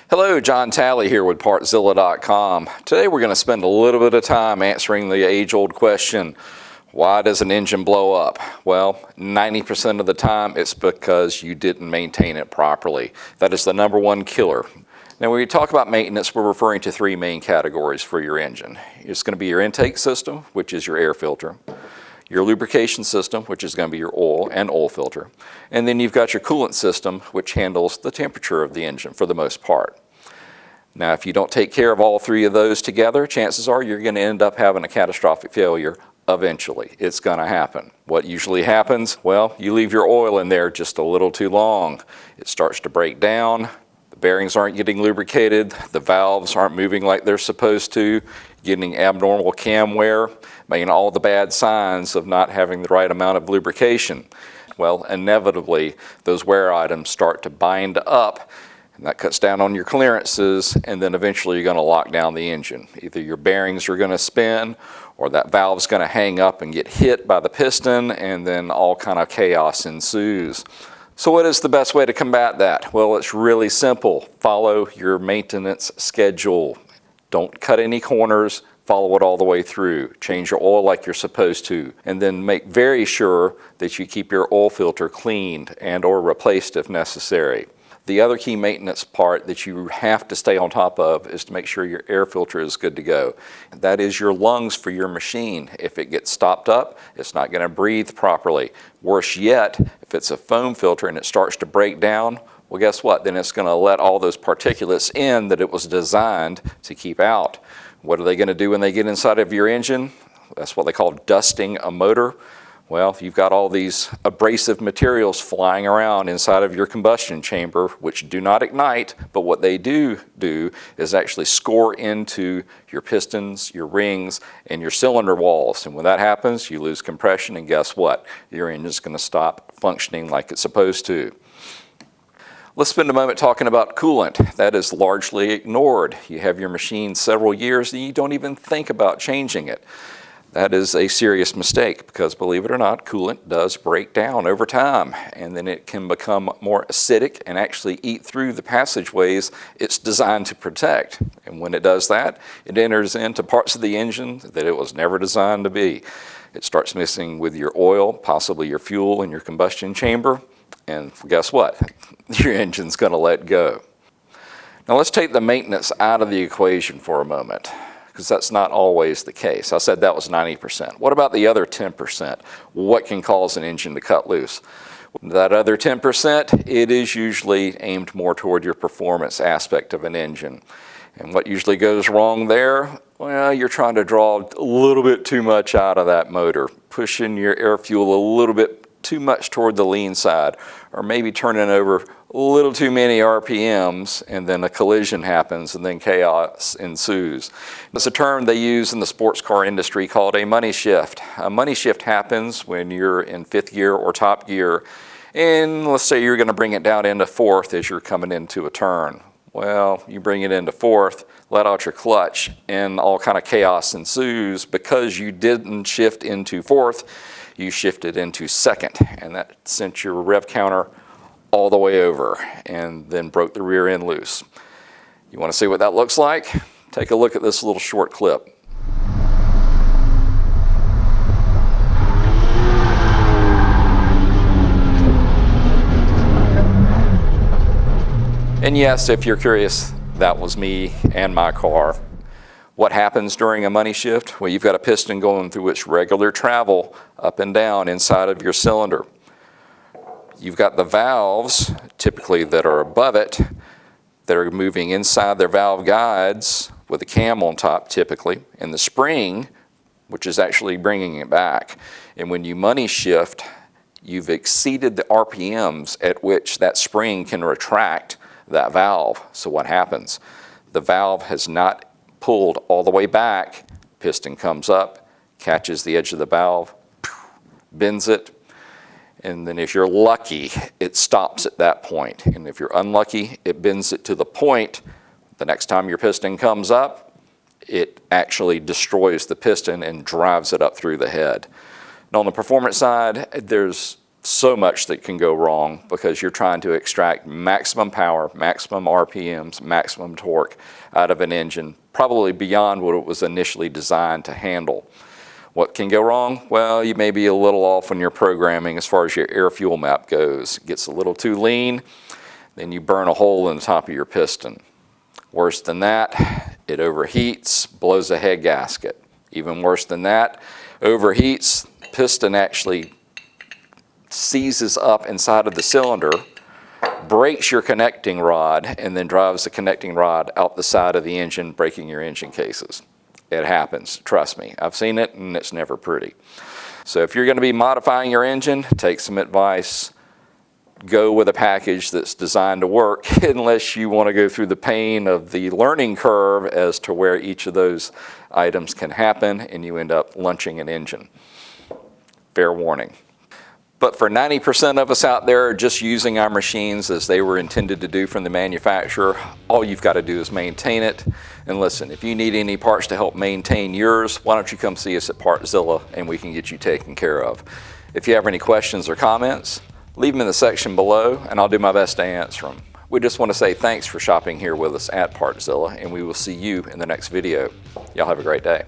Hello, John Talley here with Partzilla.com. Today we're going to spend a little bit of time answering the age-old question, why does an engine blow up? Well, 90% of the time it's because you didn't maintain it properly. That is the number one killer. Now when we talk about maintenance, we're referring to three main categories for your engine. It's going to be your intake system, which is your air filter, your lubrication system, which is going to be your oil and oil filter, and then you've got your coolant system, which handles the temperature of the engine for the most part. Now, if you don't take care of all three of those together, chances are you're going to end up having a catastrophic failure eventually. It's going to happen. What usually happens? Well, you leave your oil in there just a little too long. It starts to break down. The bearings aren't getting lubricated. The valves aren't moving like they're supposed to. Getting abnormal cam wear, making all the bad signs of not having the right amount of lubrication. Well, inevitably, those wear items start to bind up, and that cuts down on your clearances, and then eventually you're going to lock down the engine. Either your bearings are going to spin, or that valve's going to hang up and get hit by the piston, and then all kind of chaos ensues. So what is the best way to combat that? Well, it's really simple. Follow your maintenance schedule. Don't cut any corners, follow it all the way through. Change your oil like you're supposed to, and then make very sure that you keep your oil filter cleaned and or replaced if necessary. The other key maintenance part that you have to stay on top of is to make sure your air filter is good to go. That is your lungs for your machine. If it gets stopped up, it's not going to breathe properly. Worse yet, if it's a foam filter and it starts to break down, well, guess what? Then it's going to let all those particulates in that it was designed to keep out. What are they going to do when they get inside of your engine? That's what they call dusting a motor. Well, you've got all these abrasive materials flying around inside of your combustion chamber, which do not ignite, but what they do is actually score into your pistons, your rings, and your cylinder walls. And when that happens, you lose compression, and guess what? Your engine's going to stop functioning like it's supposed to. Let's spend a moment talking about coolant. That is largely ignored. You have your machine several years and you don't even think about changing it. That is a serious mistake because, believe it or not, coolant does break down over time, and then it can become more acidic and actually eat through the passageways it's designed to protect. And when it does that, it enters into parts of the engine that it was never designed to be. It starts messing with your oil, possibly your fuel in your combustion chamber, and guess what? Your engine's going to let go. Now let's take the maintenance out of the equation for a moment, because that's not always the case. I said that was 90%. What about the other 10%? What can cause an engine to cut loose? That other 10%, it is usually aimed more toward your performance aspect of an engine. And what usually goes wrong there? Well, you're trying to draw a little bit too much out of that motor, pushing your air fuel a little bit too much toward the lean side, or maybe turning over a little too many RPMs, and then a collision happens and then chaos ensues. It's a term they use in the sports car industry called a money shift. A money shift happens when you're in fifth gear or top gear, and let's say you're going to bring it down into fourth as you're coming into a turn. Well, you bring it into fourth, let out your clutch, and all kind of chaos ensues because you didn't shift into fourth. You shifted into second, and that sent your rev counter all the way over and then broke the rear end loose. You want to see what that looks like? Take a look at this little short clip. And yes, if you're curious, that was me and my car. What happens during a money shift? Well, you've got a piston going through its regular travel up and down inside of your cylinder. You've got the valves, typically that are above it, that are moving inside their valve guides with a cam on top typically, and the spring, which is actually bringing it back. And when you money shift, you've exceeded the RPMs at which that spring can retract that valve. So what happens? The valve has not pulled all the way back, piston comes up, catches the edge of the valve, bends it, and then if you're lucky, it stops at that point. And if you're unlucky, it bends it to the point, the next time your piston comes up, it actually destroys the piston and drives it up through the head. Now on the performance side, there's so much that can go wrong because you're trying to extract maximum power, maximum RPMs, maximum torque out of an engine, probably beyond what it was initially designed to handle. What can go wrong? Well, you may be a little off on your programming as far as your air fuel map goes. It gets a little too lean, then you burn a hole in the top of your piston. Worse than that, it overheats, blows a head gasket. Even worse than that, overheats, piston actually seizes up inside of the cylinder, breaks your connecting rod, and then drives the connecting rod out the side of the engine, breaking your engine cases. It happens, trust me. I've seen it, and it's never pretty. So if you're going to be modifying your engine, take some advice. Go with a package that's designed to work, unless you want to go through the pain of the learning curve as to where each of those items can happen, and you end up lunching an engine. Fair warning. But for 90% of us out there just using our machines as they were intended to do from the manufacturer, all you've got to do is maintain it. And listen, if you need any parts to help maintain yours, why don't you come see us at Partzilla and we can get you taken care of. If you have any questions or comments, leave them in the section below and I'll do my best to answer them. We just want to say thanks for shopping here with us at Partzilla, and we will see you in the next video. Y'all have a great day.